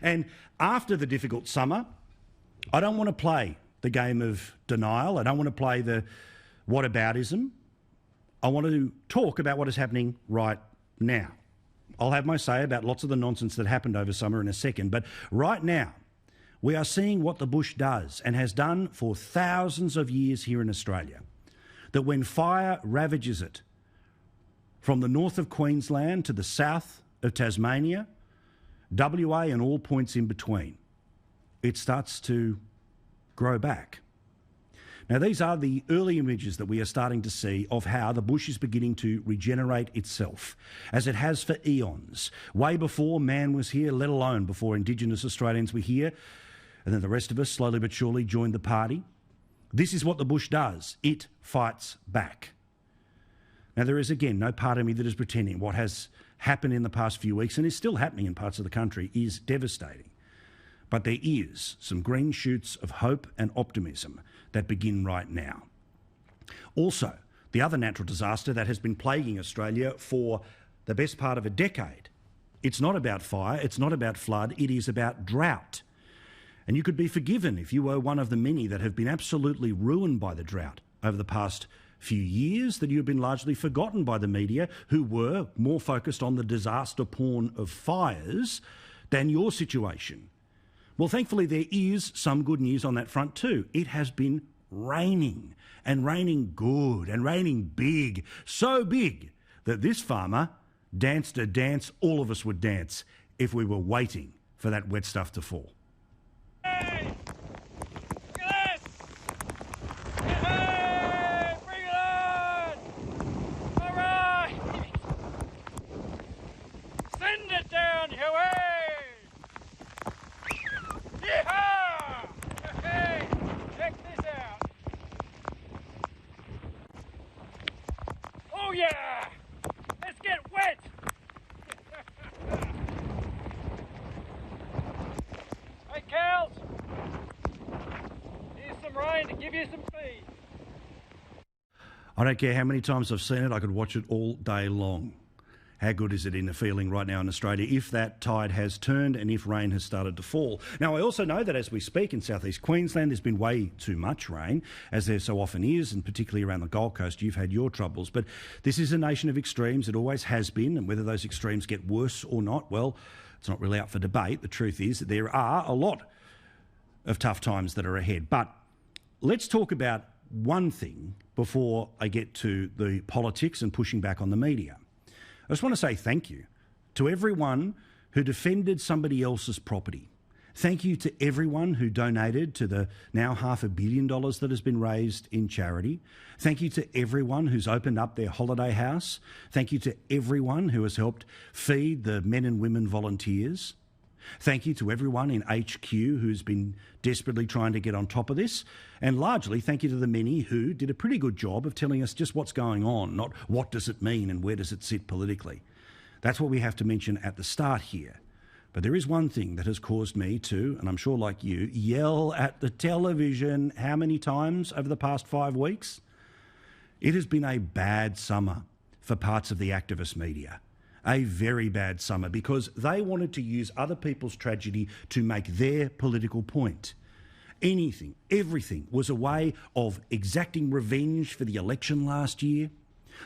And after the difficult summer, I don't want to play the game of denial. I don't want to play the whataboutism. I want to talk about what is happening right now. I'll have my say about lots of the nonsense that happened over summer in a second, but right now we are seeing what the bush does and has done for thousands of years here in Australia. That when fire ravages it, from the north of Queensland to the south of Tasmania, WA and all points in between, it starts to grow back. Now, these are the early images that we are starting to see of how the bush is beginning to regenerate itself, as it has for eons, way before man was here, let alone before Indigenous Australians were here, and then the rest of us slowly but surely joined the party. This is what the bush does. It fights back. Now, there is, again, no part of me that is pretending what has happened in the past few weeks and is still happening in parts of the country is devastating. But there is some green shoots of hope and optimism that begin right now. Also, the other natural disaster that has been plaguing Australia for the best part of a decade. It's not about fire, it's not about flood, it is about drought. And you could be forgiven if you were one of the many that have been absolutely ruined by the drought over the past few years, that you've been largely forgotten by the media, who were more focused on the disaster porn of fires than your situation. Well, thankfully, there is some good news on that front too. It has been raining, and raining good, and raining big, so big that this farmer danced a dance all of us would dance if we were waiting for that wet stuff to fall. Hey! Look at this! Hey! Bring it on! All right! Send it down, Huey! Yeehaw! Hey! Check this out! Oh yeah! Let's get wet! Hey, cows! Here's some rain to give you some feed. I don't care how many times I've seen it, I could watch it all day long. How good is it in the feeling right now in Australia if that tide has turned and if rain has started to fall? Now, I also know that as we speak in southeast Queensland, there's been way too much rain, as there so often is, and particularly around the Gold Coast, you've had your troubles. But this is a nation of extremes. It always has been, and whether those extremes get worse or not, well, it's not really up for debate. The truth is that there are a lot of tough times that are ahead. But let's talk about one thing before I get to the politics and pushing back on the media. I just want to say thank you to everyone who defended somebody else's property. Thank you to everyone who donated to the now $500 million that has been raised in charity. Thank you to everyone who's opened up their holiday house. Thank you to everyone who has helped feed the men and women volunteers. Thank you to everyone in HQ who's been desperately trying to get on top of this. And largely, thank you to the many who did a pretty good job of telling us just what's going on, not what does it mean and where does it sit politically. That's what we have to mention at the start here. But there is one thing that has caused me to, and I'm sure like you, yell at the television how many times over the past 5 weeks? It has been a bad summer for parts of the activist media. A very bad summer because they wanted to use other people's tragedy to make their political point. Anything, everything was a way of exacting revenge for the election last year,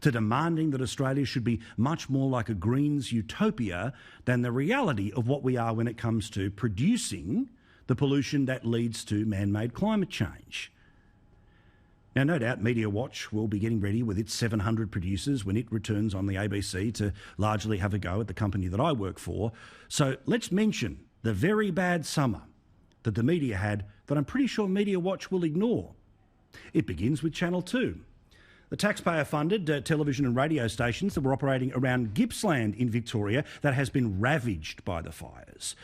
to demanding that Australia should be much more like a Greens utopia than the reality of what we are when it comes to producing the pollution that leads to man-made climate change. Now, no doubt Media Watch will be getting ready with its 700 producers when it returns on the ABC to largely have a go at the company that I work for. So let's mention the very bad summer that the media had that I'm pretty sure Media Watch will ignore. It begins with Channel 2. The taxpayer-funded television and radio stations that were operating around Gippsland in Victoria that has been ravaged by the fires.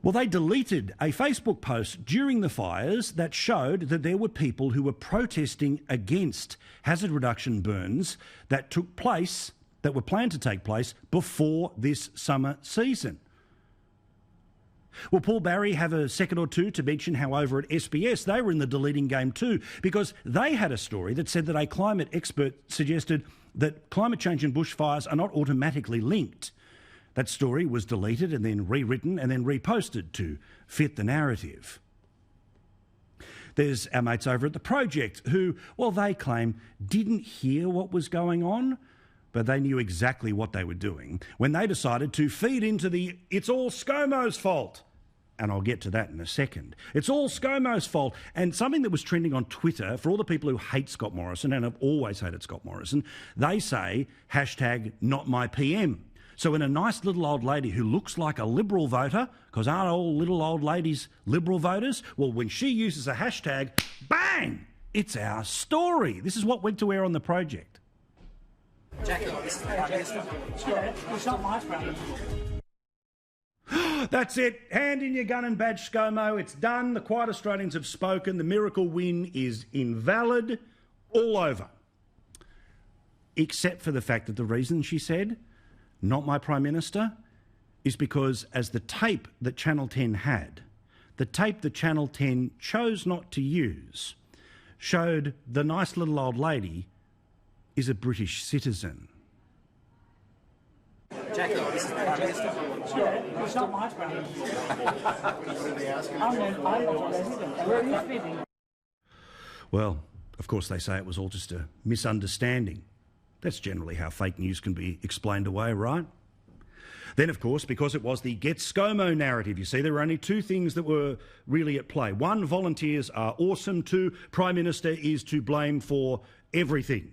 Well, they deleted a Facebook post during the fires that showed that there were people who were protesting against hazard reduction burns that took place, that were planned to take place before this summer season. Will Paul Barry have a second or two to mention how over at SBS they were in the deleting game too, because they had a story that said that a climate expert suggested that climate change and bushfires are not automatically linked. That story was deleted and then rewritten and then reposted to fit the narrative. There's our mates over at The Project who, well, they claim didn't hear what was going on, but they knew exactly what they were doing when they decided to feed into the "it's all ScoMo's fault." And I'll get to that in a second. It's all ScoMo's fault. And something that was trending on Twitter for all the people who hate Scott Morrison and have always hated Scott Morrison, they say #NotMyPM. So when a nice little old lady who looks like a Liberal voter, because aren't all little old ladies Liberal voters? Well, when she uses a hashtag, bang, it's our story. This is what went to air on The Project. Jackie, this is the Prime Minister. It's not my problem. That's it. Hand in your gun and badge, ScoMo. It's done. The Quiet Australians have spoken. The miracle win is invalid. All over. Except for the fact that the reason she said, "Not my Prime Minister," is because as the tape that Channel 10 had, the tape that Channel 10 chose not to use, showed the nice little old lady is a British citizen. Jackie, this is the Prime Minister. It's not my problem. I'm the president. Where are you speaking? Well, of course they say it was all just a misunderstanding. That's generally how fake news can be explained away, right? Then, of course, because it was the Get ScoMo narrative, you see, there were only two things that were really at play. One, volunteers are awesome. Two, Prime Minister is to blame for everything.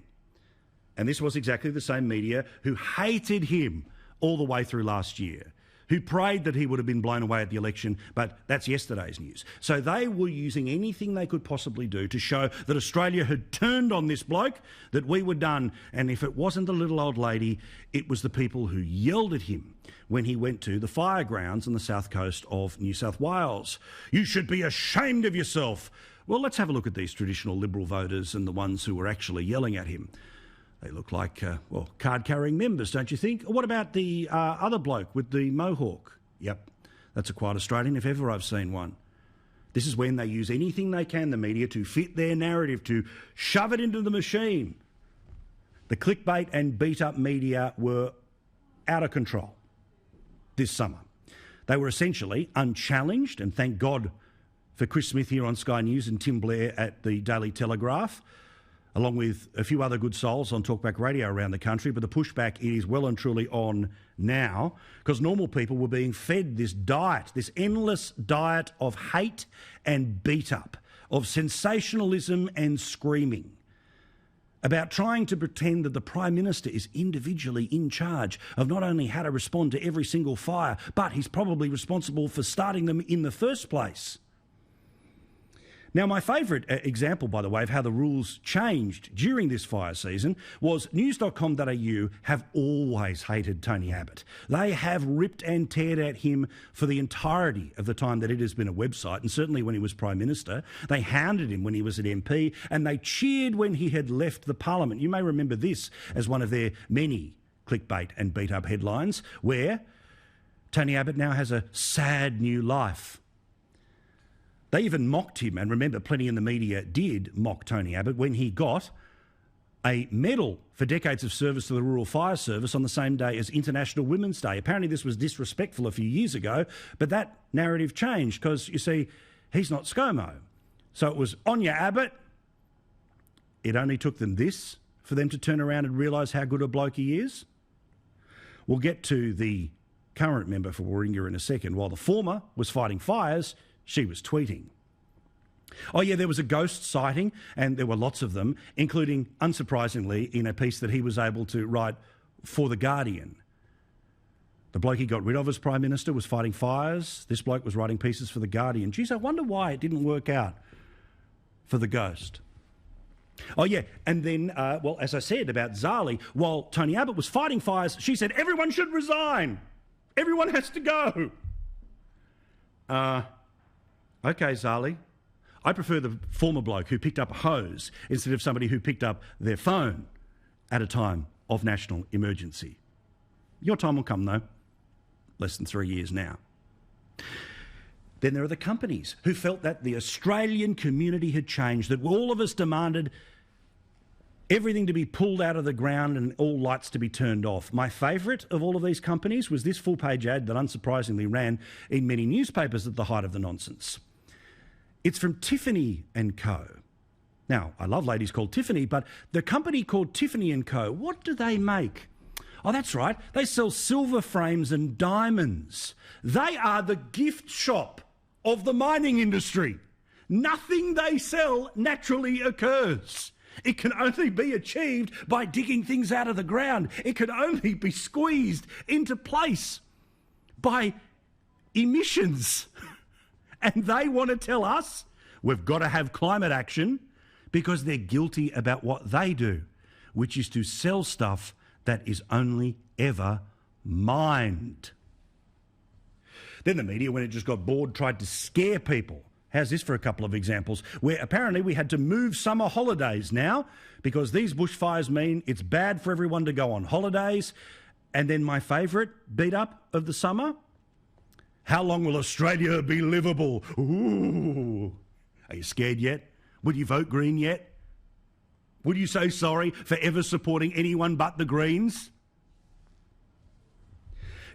And this was exactly the same media who hated him all the way through last year, who prayed that he would have been blown away at the election, but that's yesterday's news. So they were using anything they could possibly do to show that Australia had turned on this bloke, that we were done. And if it wasn't the little old lady, it was the people who yelled at him when he went to the fire grounds on the south coast of New South Wales. "You should be ashamed of yourself." Well, let's have a look at these traditional Liberal voters and the ones who were actually yelling at him. They look like, card-carrying members, don't you think? What about the other bloke with the mohawk? Yep, that's a Quiet Australian if ever I've seen one. This is when they use anything they can, the media, to fit their narrative, to shove it into the machine. The clickbait and beat-up media were out of control this summer. They were essentially unchallenged, and thank God for Chris Smith here on Sky News and Tim Blair at the Daily Telegraph, along with a few other good souls on Talkback Radio around the country. But the pushback is well and truly on now, because normal people were being fed this diet, this endless diet of hate and beat-up, of sensationalism and screaming, about trying to pretend that the Prime Minister is individually in charge of not only how to respond to every single fire, but he's probably responsible for starting them in the first place. Now, my favourite example, by the way, of how the rules changed during this fire season was news.com.au have always hated Tony Abbott. They have ripped and teared at him for the entirety of the time that it has been a website, and certainly when he was Prime Minister. They hounded him when he was an MP, and they cheered when he had left the Parliament. You may remember this as one of their many clickbait and beat-up headlines, where Tony Abbott now has a sad new life. They even mocked him, and remember, plenty in the media did mock Tony Abbott when he got a medal for decades of service to the Rural Fire Service on the same day as International Women's Day. Apparently this was disrespectful a few years ago, but that narrative changed because, you see, he's not ScoMo. So it was on your Abbott. It only took them this for them to turn around and realise how good a bloke he is. We'll get to the current member for Warringah in a second. While the former was fighting fires, she was tweeting. Oh yeah, there was a ghost sighting, and there were lots of them, including, unsurprisingly, in a piece that he was able to write for The Guardian. The bloke he got rid of as Prime Minister was fighting fires. This bloke was writing pieces for The Guardian. Geez, I wonder why it didn't work out for the ghost. Oh yeah, and then, as I said about Zali, while Tony Abbott was fighting fires, she said, everyone should resign. Everyone has to go. Okay, Zali, I prefer the former bloke who picked up a hose instead of somebody who picked up their phone at a time of national emergency. Your time will come, though. Less than 3 years now. Then there are the companies who felt that the Australian community had changed, that all of us demanded everything to be pulled out of the ground and all lights to be turned off. My favourite of all of these companies was this full-page ad that unsurprisingly ran in many newspapers at the height of the nonsense. It's from Tiffany & Co. Now, I love ladies called Tiffany, but the company called Tiffany & Co., what do they make? Oh, that's right, they sell silver frames and diamonds. They are the gift shop of the mining industry. Nothing they sell naturally occurs. It can only be achieved by digging things out of the ground. It can only be squeezed into place by emissions. And they want to tell us we've got to have climate action because they're guilty about what they do, which is to sell stuff that is only ever mined. Then the media, when it just got bored, tried to scare people. How's this for a couple of examples? Where apparently we had to move summer holidays now because these bushfires mean it's bad for everyone to go on holidays. And then my favourite beat up of the summer, how long will Australia be livable? Ooh. Are you scared yet? Will you vote Green yet? Would you say sorry for ever supporting anyone but the Greens?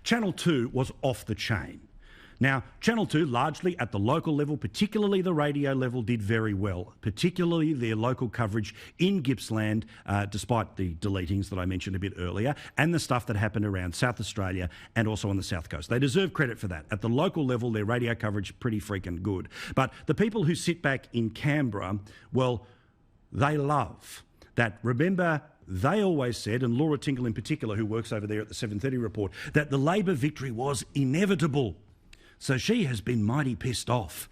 Channel 2 was off the chain. Now, Channel 2, largely at the local level, particularly the radio level, did very well, particularly their local coverage in Gippsland, despite the deletings that I mentioned a bit earlier, and the stuff that happened around South Australia and also on the South Coast. They deserve credit for that. At the local level, their radio coverage pretty freaking good. But the people who sit back in Canberra, well, they love that. Remember, they always said, and Laura Tingle in particular, who works over there at the 7:30 report, that the Labor victory was inevitable. So she has been mighty pissed off.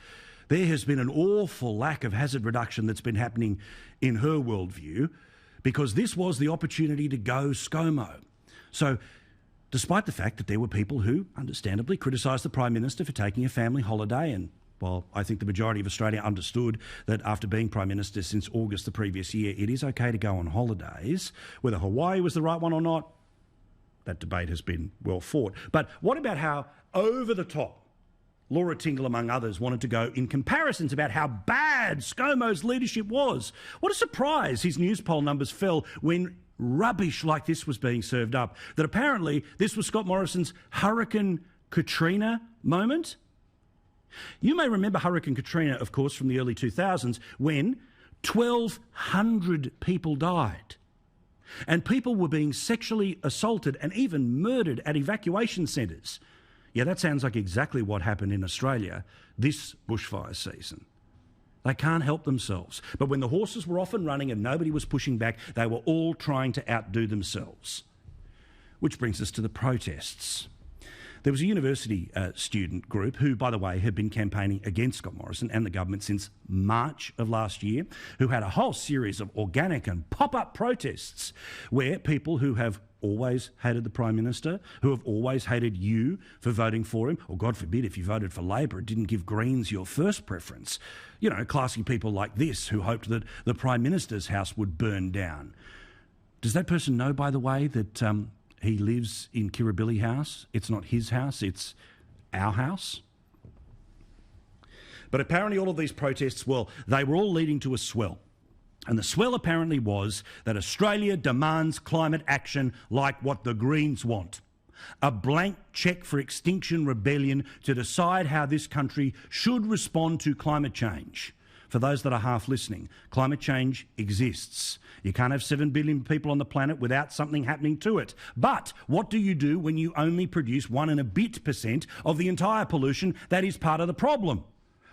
There has been an awful lack of hazard reduction that's been happening in her worldview because this was the opportunity to go ScoMo. So despite the fact that there were people who understandably criticised the Prime Minister for taking a family holiday, and while I think the majority of Australia understood that after being Prime Minister since August the previous year, it is okay to go on holidays, whether Hawaii was the right one or not, that debate has been well fought. But what about how over the top Laura Tingle, among others, wanted to go in comparisons about how bad ScoMo's leadership was? What a surprise his Newspoll numbers fell when rubbish like this was being served up. That apparently this was Scott Morrison's Hurricane Katrina moment. You may remember Hurricane Katrina, of course, from the early 2000s when 1,200 people died. And people were being sexually assaulted and even murdered at evacuation centres. Yeah, that sounds like exactly what happened in Australia this bushfire season. They can't help themselves. But when the horses were off and running and nobody was pushing back, they were all trying to outdo themselves. Which brings us to the protests. There was a university student group who, by the way, had been campaigning against Scott Morrison and the government since March of last year, who had a whole series of organic and pop-up protests where people who have always hated the Prime Minister, who have always hated you for voting for him, or God forbid if you voted for Labor, it didn't give Greens your first preference. You know, classy people like this who hoped that the Prime Minister's house would burn down. Does that person know, by the way, that he lives in Kirribilli House? It's not his house, it's our house. But apparently all of these protests, well, they were all leading to a swell. And the swell apparently was that Australia demands climate action like what the Greens want. A blank cheque for Extinction Rebellion to decide how this country should respond to climate change. For those that are half listening, climate change exists. You can't have 7 billion people on the planet without something happening to it. But what do you do when you only produce 1 and a bit% of the entire pollution that is part of the problem?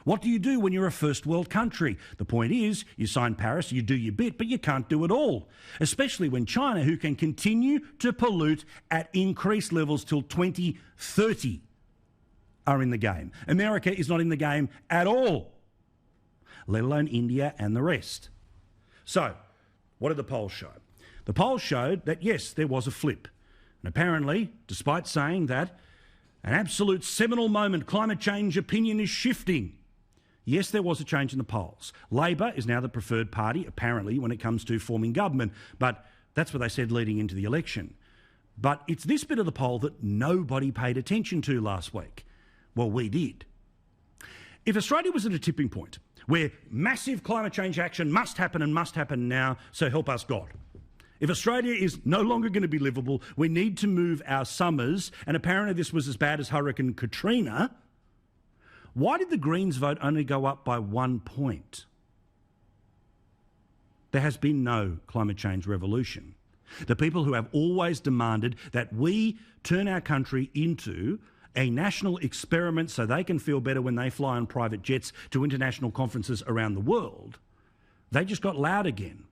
What do you do when you're a first world country? The point is, you sign Paris, you do your bit, but you can't do it all. Especially when China, who can continue to pollute at increased levels till 2030, are in the game. America is not in the game at all, let alone India and the rest. So, what did the polls show? The polls showed that, yes, there was a flip. And apparently, despite saying that an absolute seminal moment, climate change opinion is shifting, yes, there was a change in the polls. Labor is now the preferred party, apparently, when it comes to forming government, but that's what they said leading into the election. But it's this bit of the poll that nobody paid attention to last week. Well, we did. If Australia was at a tipping point where massive climate change action must happen and must happen now, so help us God. If Australia is no longer going to be livable, we need to move our summers, and apparently this was as bad as Hurricane Katrina, why did the Greens vote only go up by 1 point? There has been no climate change revolution. The people who have always demanded that we turn our country into a national experiment so they can feel better when they fly on private jets to international conferences around the world, they just got loud again.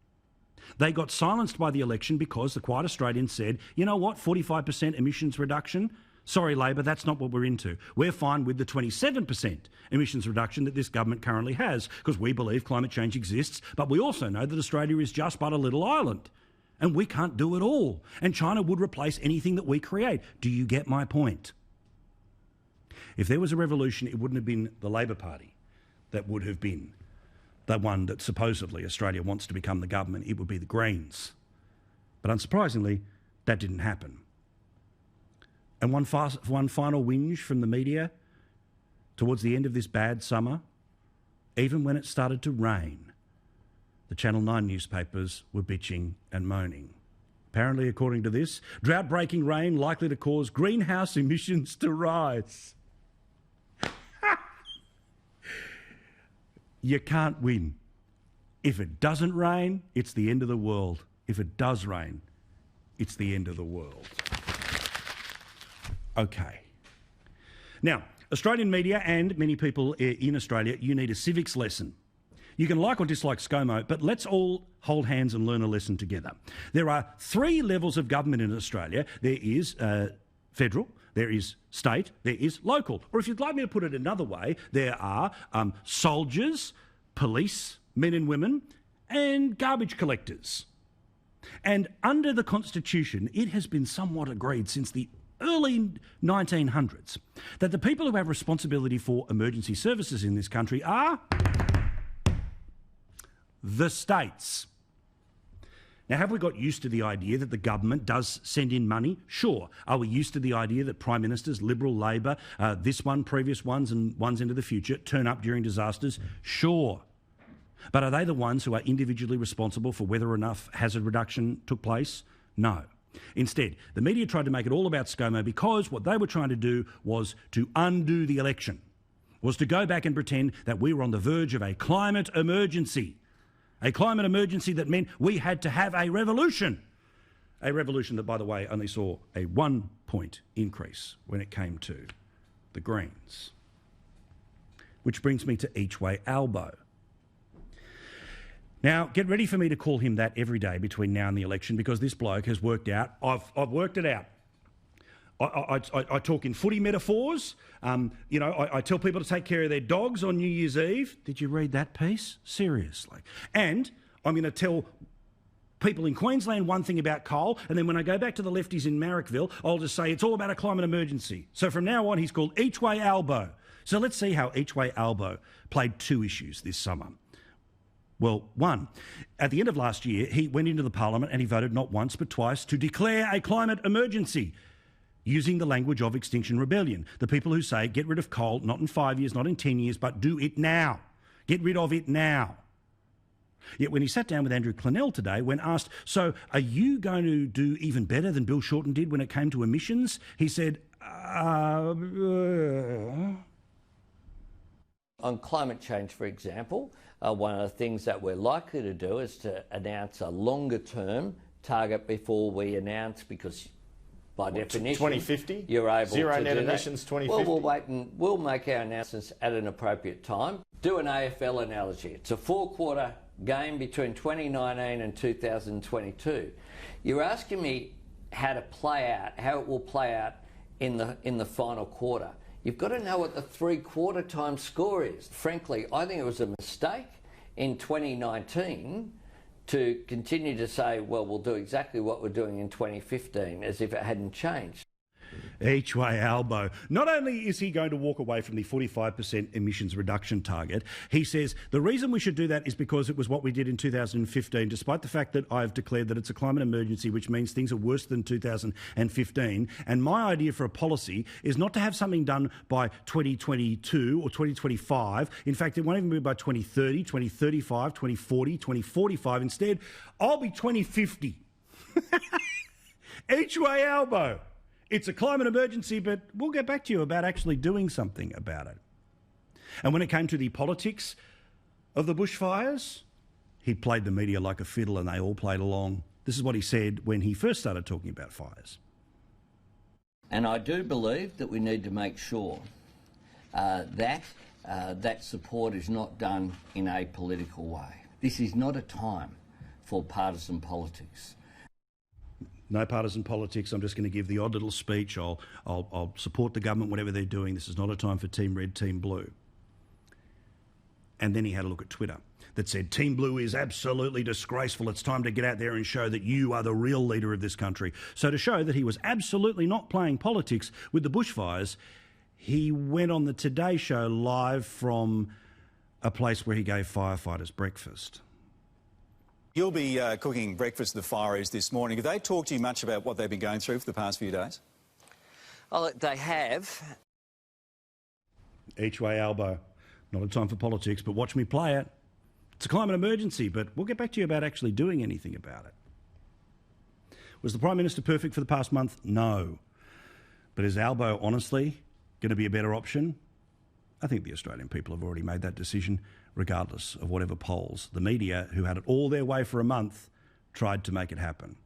They got silenced by the election because the quiet Australians said, you know what, 45% emissions reduction? Sorry, Labor, that's not what we're into. We're fine with the 27% emissions reduction that this government currently has because we believe climate change exists, but we also know that Australia is just but a little island and we can't do it all. And China would replace anything that we create. Do you get my point? If there was a revolution, it wouldn't have been the Labor Party that would have been the one that supposedly Australia wants to become the government. It would be the Greens. But unsurprisingly, that didn't happen. And one final whinge from the media towards the end of this bad summer, even when it started to rain, the Channel 9 newspapers were bitching and moaning. Apparently, according to this, drought-breaking rain likely to cause greenhouse emissions to rise. You can't win. If it doesn't rain, it's the end of the world. If it does rain, it's the end of the world. Okay. Now, Australian media and many people in Australia, you need a civics lesson. You can like or dislike ScoMo, but let's all hold hands and learn a lesson together. There are 3 levels of government in Australia. There is federal, there is state, there is local. Or if you'd like me to put it another way, there are soldiers, police, men and women, and garbage collectors. And under the Constitution, it has been somewhat agreed since the early 1900s that the people who have responsibility for emergency services in this country are the states. Now, have we got used to the idea that the government does send in money? Sure. Are we used to the idea that Prime Ministers, Liberal, Labor, this one, previous ones and ones into the future, turn up during disasters? Sure. But are they the ones who are individually responsible for whether enough hazard reduction took place? No. Instead, the media tried to make it all about ScoMo because what they were trying to do was to undo the election, was to go back and pretend that we were on the verge of a climate emergency. A climate emergency that meant we had to have a revolution. A revolution that, by the way, only saw a 1 point increase when it came to the Greens. Which brings me to Each Way Albo. Now, get ready for me to call him that every day between now and the election because this bloke has worked out, I've worked it out. I talk in footy metaphors. I tell people to take care of their dogs on New Year's Eve. Did you read that piece? Seriously. And I'm going to tell people in Queensland one thing about coal, and then when I go back to the lefties in Marrickville, I'll just say it's all about a climate emergency. So from now on, he's called Each Way Albo. So let's see how Each Way Albo played 2 issues this summer. Well, 1, at the end of last year, he went into the parliament and he voted not once but twice to declare a climate emergency, using the language of Extinction Rebellion. The people who say, get rid of coal, not in 5 years, not in 10 years, but do it now. Get rid of it now. Yet when he sat down with Andrew Clennell today, when asked, so are you going to do even better than Bill Shorten did when it came to emissions? He said, On climate change, for example, one of the things that we're likely to do is to announce a longer-term target before we announce, because by definition, 2050? You're able Zero to net do emissions that. 2050? Well, we'll wait and we'll make our announcements at an appropriate time. Do an AFL analogy. It's a 4-quarter game between 2019 and 2022. You're asking me how to play out, how it will play out in the final quarter. You've got to know what the 3-quarter time score is. Frankly, I think it was a mistake in 2019 to continue to say, well, we'll do exactly what we're doing in 2015 as if it hadn't changed. Each way, Albo. Not only is he going to walk away from the 45% emissions reduction target, he says the reason we should do that is because it was what we did in 2015, despite the fact that I've declared that it's a climate emergency, which means things are worse than 2015. And my idea for a policy is not to have something done by 2022 or 2025. In fact, it won't even be by 2030, 2035, 2040, 2045. Instead, I'll be 2050. Each way, Albo. It's a climate emergency, but we'll get back to you about actually doing something about it. And when it came to the politics of the bushfires, he played the media like a fiddle and they all played along. This is what he said when he first started talking about fires. And I do believe that we need to make sure that support is not done in a political way. This is not a time for partisan politics. No partisan politics. I'm just going to give the odd little speech. I'll support the government, whatever they're doing. This is not a time for Team Red, Team Blue. And then he had a look at Twitter that said, Team Blue is absolutely disgraceful. It's time to get out there and show that you are the real leader of this country. So to show that he was absolutely not playing politics with the bushfires, he went on the Today Show live from a place where he gave firefighters breakfast. You'll be cooking breakfast for the fireys this morning. Have they talked to you much about what they've been going through for the past few days? Oh, they have. Each way, Albo. Not a time for politics, but watch me play it. It's a climate emergency, but we'll get back to you about actually doing anything about it. Was the Prime Minister perfect for the past month? No. But is Albo honestly going to be a better option? I think the Australian people have already made that decision, regardless of whatever polls the media, who had it all their way for a month, tried to make it happen.